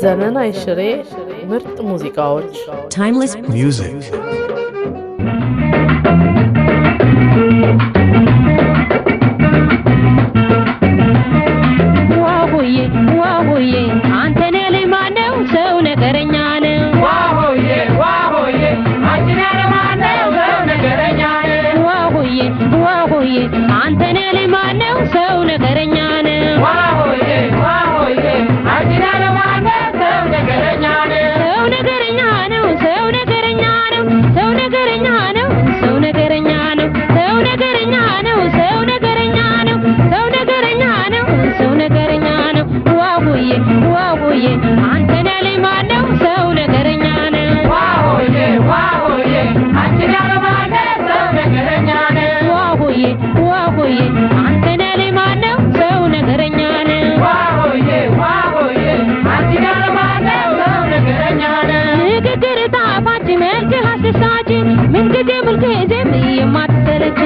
ዘመናዊ ሽሬ ምርጥ ሙዚቃዎች timeless music ዋሆዬ አንተኔ ላይ ማነው ሰው ነገረኛ ነው ዋሆዬ አንተኔ ላይ ማነው ሰው ነገረኛ ነው ዋሆዬ አንተኔ ላይ ማነው ሰው ነገረኛ ነው ዋሆዬ አንተኔ ላይ ማነው ሰው ነገረኛ ነው ሰው ነገረኛ ነው ሰው ነገረኛ ነው ሰው ነገረኛ ነው ሰው ነገረኛ ነው ሰው ነገረኛ ነው ሰው ነገረኛ ነው ሰው ነገረኛ ነው ሰው ነገረኛ ነው ዋሆዬ አንተኔ ላይ ማነው ሰው ነገረኛ ነው ዋሆዬ አንተኔ ላይ ማነው ሰው ነገረኛ ነው ዋሆዬ አንተኔ ላይ ማነው ሰው ነገረኛ ነው ዋሆዬ አንተኔ ላይ ማነው ሰው ነገረኛ ነው ንግግር ጣፋጭ መልክህ አስደሳች ምንጊዜ ሁልጊዜም የማትሰለች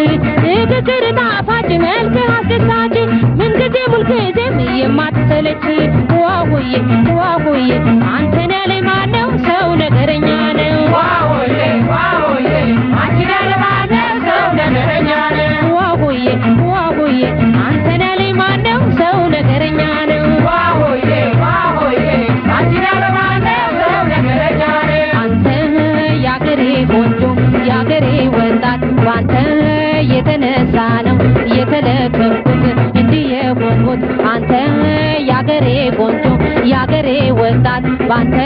ንግግር ጣፋጭ መልክህ አስደሳች ምንጊዜ ሁልጊዜም የማትሰለች ዋሆዬ አንተኔ ላይ ማነው ሰው ነገረኛ ነው ዋሆዬ አንተኔ ላይ ማነው ሰው ነገረኛ ነው ዋሆዬ አንተኔ ላይ ማነው ሰው ነገረኛ ነው ዋሆዬ አንተኔ ላይ ማነው ሰው ነገረኛ ነው አንተ ያገሬ ቆንጆ ያገሬ ወጣት ባንተ የተነሳ ነው የተለከፍኩት እንዲህ የሆንኩት አንተ ያገሬ ቆንጆ ያገሬ ወጣት ባንተ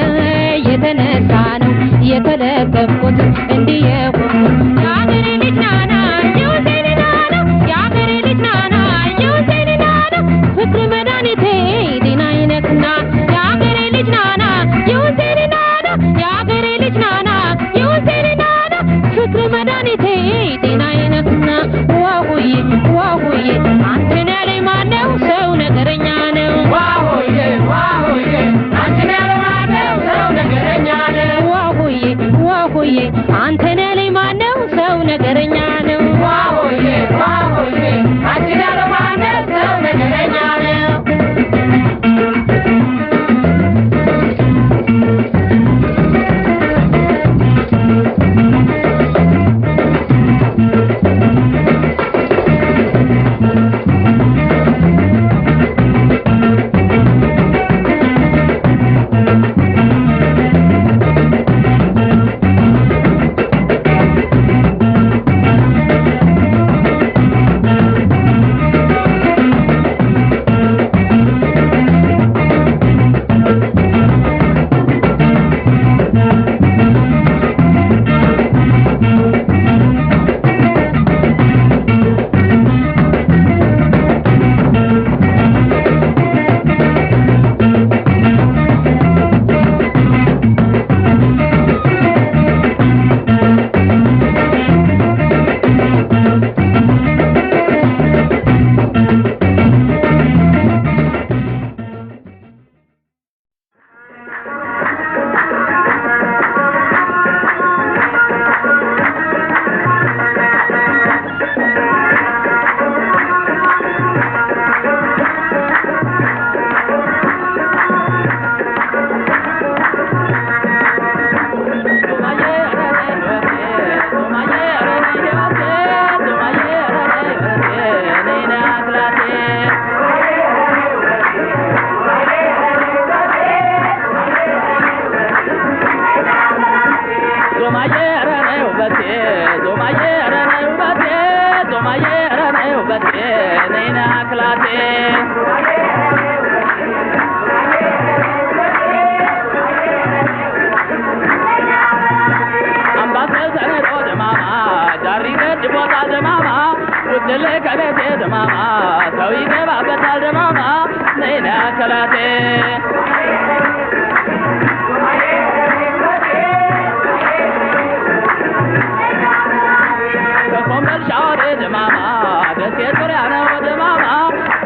የተነሳ ነው የተለከፍኩት እንዲህ የሆንኩት ያገሬ ልጅ ናና የወሰኔ ናና ያገሬ ልጅ ናና የወሰኔ ናና ፍቅር መድኃኒቴ ጤናዬ ነህና ያገሬ ልጅ ናና የወሰኔ ናና ያገሬ ልጅ ናና የወሰኔ ናና ፍቅር መድኃኒቴ ጤናዬ ነህና ዋሆዬ አንተኔ ላይ ማነው ሰው ነገረኛ ነው ዋሆዬ አንተኔ ላይ ማነው ሰው ነገረኛ ነው ዋሆዬ አንተኔ ላይ ማነው ሰው ነገረኛ ነው ዋሆዬ አንተኔ ላይ ማነው ሰው ነገረኛ ነው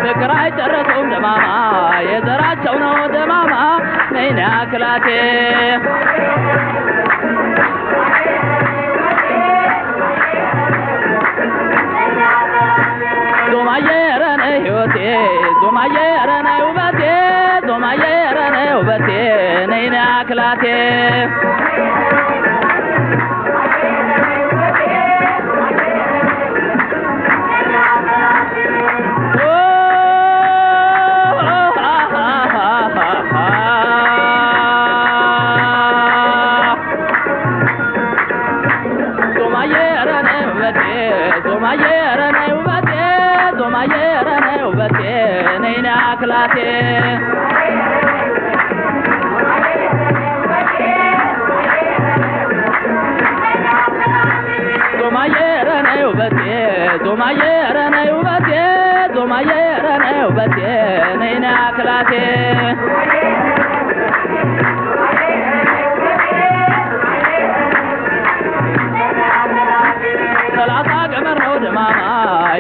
ፍቅር አይጨረሱም ደማማ የዘራቸው ነው ደማማ ነይና ክላቴ ዶማዬ ረነ ህይወቴ ዞማዬ ኧረ ነይ ውበቴ ዞማዬ ኧረ ነይ ውበቴ ነይ ነይ አክላቴ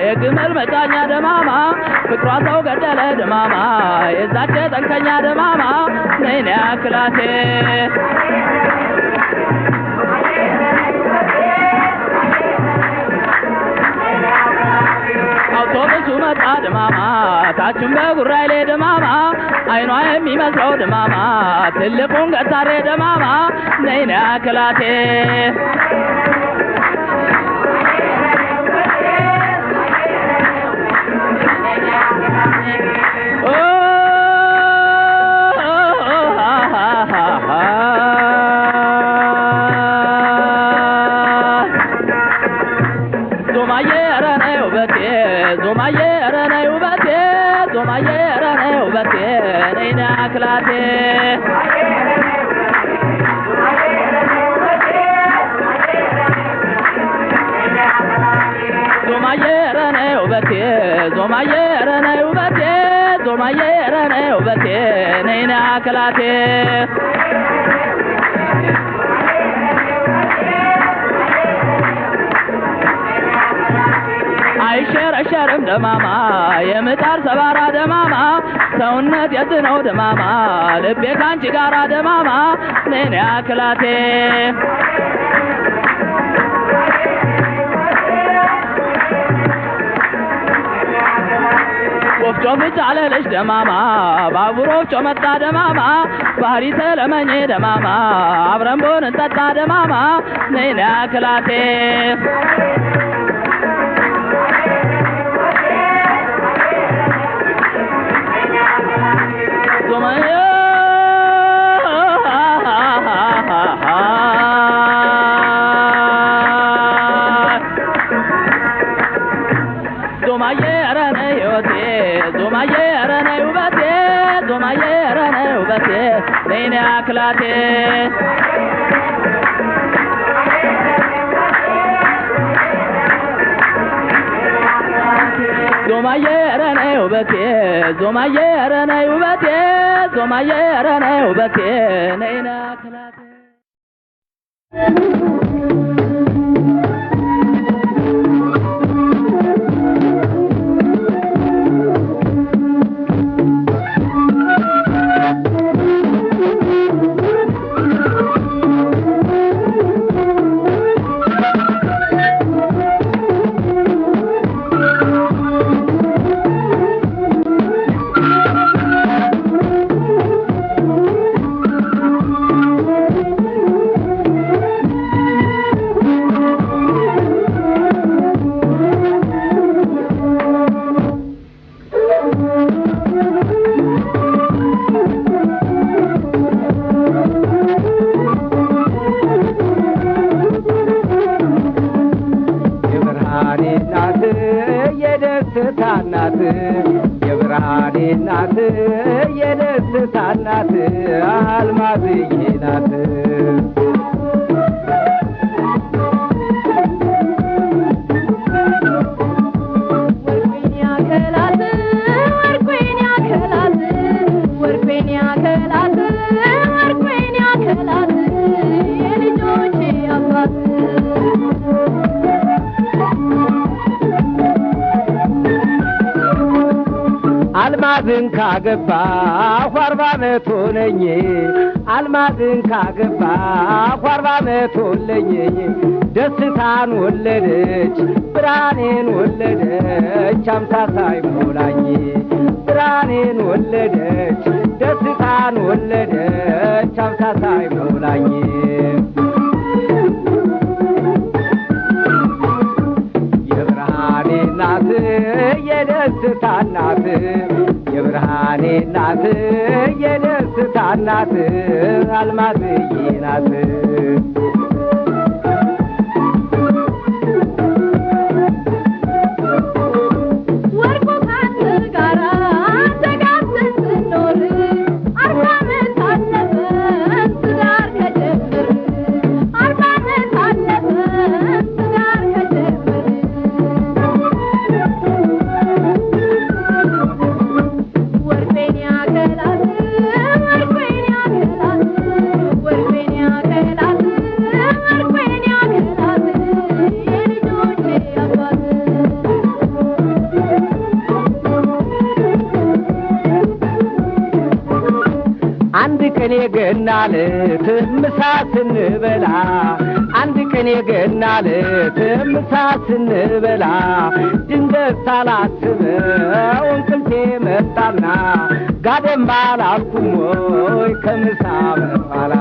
የግመል መጫኛ ደማማ ፍቅሯ ሰው ገደለ ደማማ የዛች ጠንከኛ ደማማ ነይ ነይ አክላቴ አውቶቡሱ መጣ ደማማ ታችን በጉራይሌ ደማማ አይኗ የሚመስለው ደማማ ትልቁን ገታሬ ደማማ ነይ ነይ አክላቴ ዞማዬ ኧረ ነይ ውበቴ ዞማዬ ኧረ ነይ ውበቴ ነይ ነይ አክላቴ አይሸረሸርም ደማማ የምጣር ሰባራ ደማማ ሰውነት የት ነው ደማማ ልቤ ካንቺ ጋራ ደማማ ነይ ነይ አክላቴ ወፍጮ ብቻ አለለሽ ደማማ ባቡር ወፍጮ መጣ ደማማ ባህሪ ተለመኘ ደማማ አብረን ቦን እንጠጣ ደማማ ነይ ነይ አክላቴ ዞማዬ ዞማዬ ኧረ ነይ ሕይወቴ ዞማዬ ኧረ ነይ ውበቴ ዞማዬ ኧረ ነይ ውበቴ ነይ ነይ አክላቴ ዞማዬ ኧረ ነይ ውበቴ ዞማዬ ኧረ ነይ ውበቴ ዞማዬ ኧረ ነይ ውበቴ ነይ ነይ አክላቴ አልማዝን ካገባሁ 40 ዓመት ሆነኝ አልማዝን ካገባሁ 40 ዓመት ሆነኝ ደስታን ወለደች ብርሃኔን ወለደች 50 ሳይሞላኝ ብርሃኔን እናት የብርሃኔ እናት የደስታ እናት አልማዝዬ ናት ገናለት ምሳ ስንበላ አንድ ቀን የገናለት ምሳ ስንበላ ድንገት ሳላስበው እንቅልፌ መጣና ጋደም አላልኩም ወይ ከምሳ በኋላ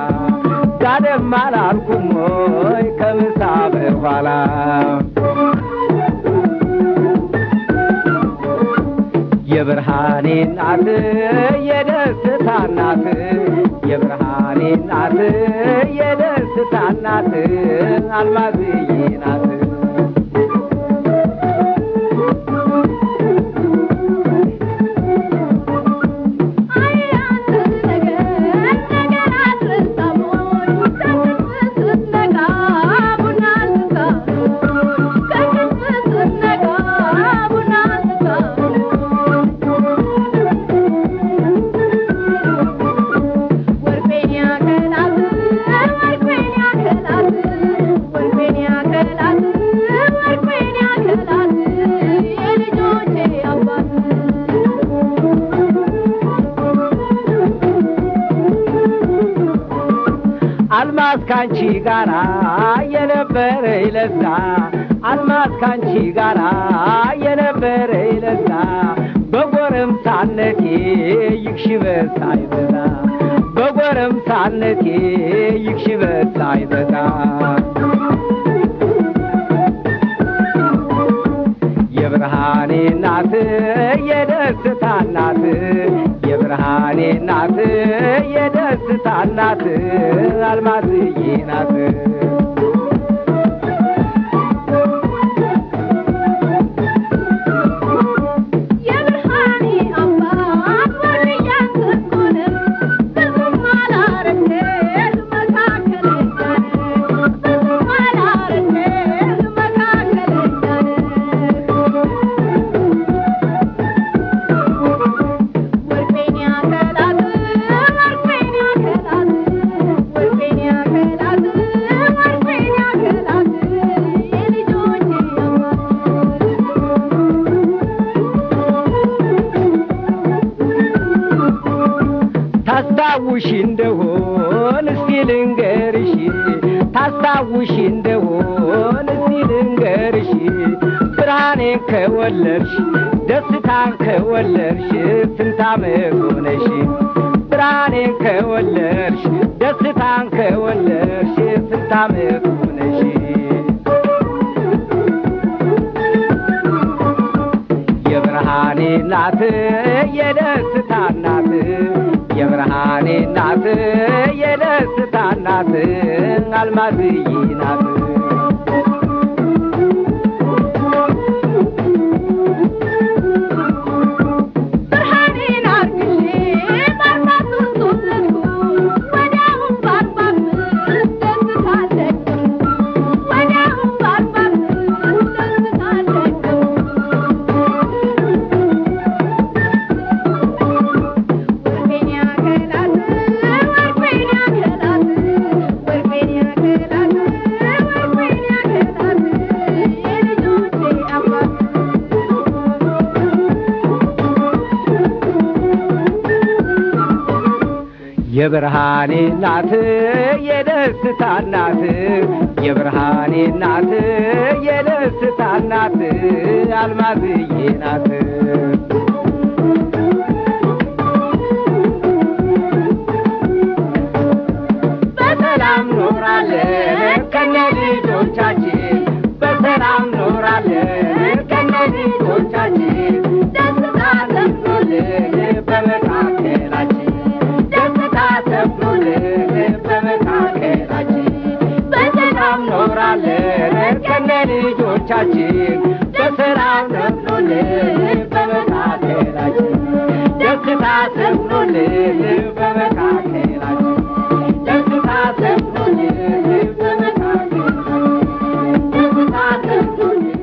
ጋደም አላልኩም ወይ ከምሳ በኋላ የብርሃኔ እናት የደስታ እናት የብርሃኔ እናት የደስታ እናት አልማዝዬ ናት አልማዝ ካንቺ ጋራ የነበረ ይለዛ አልማዝ ካንቺ ጋራ የነበረ ይለዛ በጎረምሳነቴ ይክሽበት ሳይበዛ በጎረምሳነቴ ይክሽበት ሳይበዛ የብርሃኔ እናት የደስታ እናት የብርሃኔ እናት የደስታ እናት አልማዝዬ ናት ታስታውሽ እንደሆን እስቲ ልንገርሽ ታስታውሽ እንደሆን እስቲ ልንገርሽ ብርሃኔን ከወለድሽ ደስታን ከወለድሽ ስንት ዓመት ሆነሽ ብርሃኔን ከወለድሽ ደስታን ከወለድሽ ስንት ዓመት ሆነሽ የብርሃኔ እናት የደስታ እናት የብርሃኔ እናት የደስታ እናት አልማዝዬ ናት የብርሃኔ እናት የደስታ እናት የብርሃኔ እናት የደስታ እናት አልማዝዬ ናት በሰላም ኖራለን ከነልጆቻችን በሰላም ኖራለን ከነልጆቻችን ደስታ ደስታችን በሰላም ሰፍኖልን በመካከላችን ደስታ ሰፍኖልን በመካከላችን ደስታ ሰፍኖልን በመካከላችን ደስታ ሰፍኖልን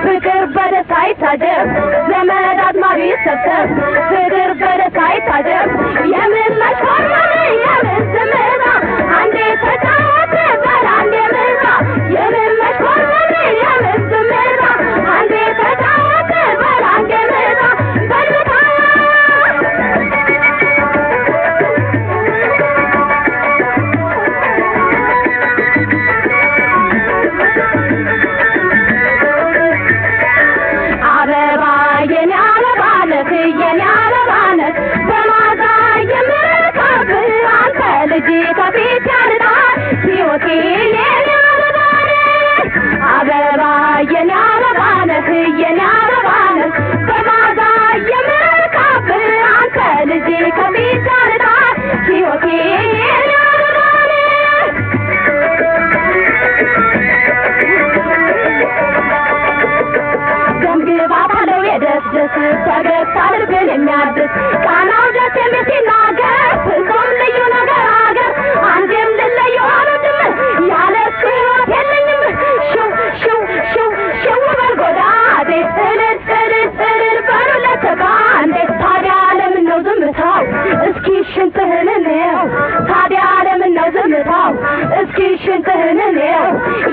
ፍቅር በደስታ ይታጀብ ዘመድ አዝማዱ ይሰብሰብ ፍቅር በደስታ ይታጀብ የምን መሽኮርመም የምን ዝምታ አንዴ ተጫወት በል አንዴ ምታ የምን መሽኮርመም የምን ዝምታ አንዴ ተጫወት በል አንዴ ምታ በልምታ አበባ የኔ አበባ ነህ የኔ አበባ ነህ በማዛ የምረካብህ አንተ ልጅ ከፊት ያርዳል ሕይወቴ የኔ አበባ ነህ አበባ የኔ አበባ ነህ የኔ አበባ ነህ በማዛ የምረካብህ አንተ ልጅ ከፊት ያርዳል ሕይወቴ የኔ አበባ ነህ ገምግባ ባለው የደስ ደስ ፈገግታ ልብን የሚያድስ ቃናው ደስ የሚል ሲናገር ፍጹም ልዩ ነገር አገር አንዴም ልለየው አልወድም ያለሱ ሕይወት የለኝም ሽው ሽው ሽው ሽው በል ጎዳዴ እልል እልል እልል በሉለት ባንዴ ታዲያ ለምን ነው ዝምታው እስኪ ሽንትህን እንየው ታዲያ ለምን ነው ዝምታው እስኪ ሽንትህን እንየው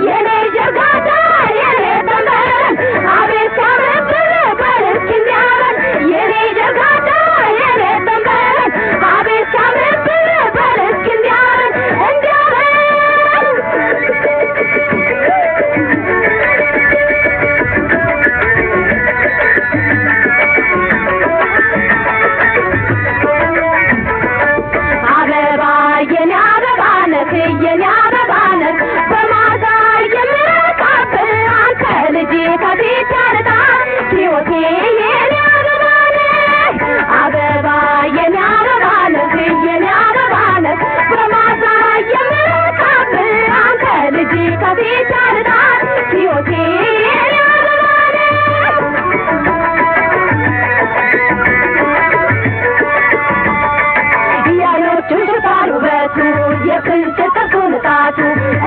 የኔ ጀርጋዳ የኔ ተንበረን አቤት ሲያምርብህ በል እስኪ እንዲያበል የኔ ጀርጋዳ የኔ ተንበረን አቤት ሲያምርብህ በል እስኪ እንዲያበል እንዲያበል አበባ የኔ አበባ ነህ የኔ አበባ ነህ በማታ የምረካብህ አንተ ልጅ ከፊት ያርዳል ሕይወቴ የኔ አበባ ነህ አበባ የኔ አበባ ነህ የኔ አበባ ነህ በማታ የምረካብህ አንተ ልጅ ከፊት ያርዳል ሕይወቴ የኔ አበባ ነህ ያዮቹ ሽፋን ውበቱ የፍንጭ ጥርሱ ንጣቱ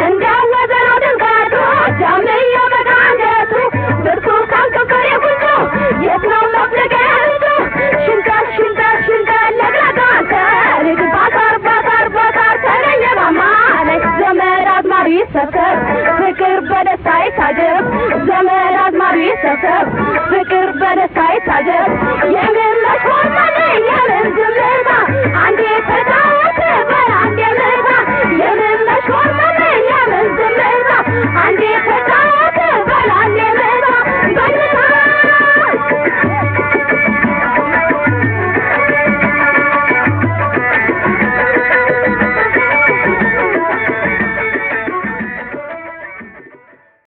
እንዲያወዘነው ድምቀቱ ጃምዮ በቃንገቱ ብርቱካን ከንፈር የጉንጩ የት ነው መፍለቂያቱ ሽንጠር ሽንጠር ሽንጠር ለግለጋ አንተ ልጅ ባሳር ባሳር ባሳር ተገኘ ማማ ላይ ዘመድ አዝማዱ ይሰብሰብ ፍቅር በደስታ ይታጀብ ዘመድ አዝማዱ ይሰብሰብ ፍቅር በደስታ ይታጀብ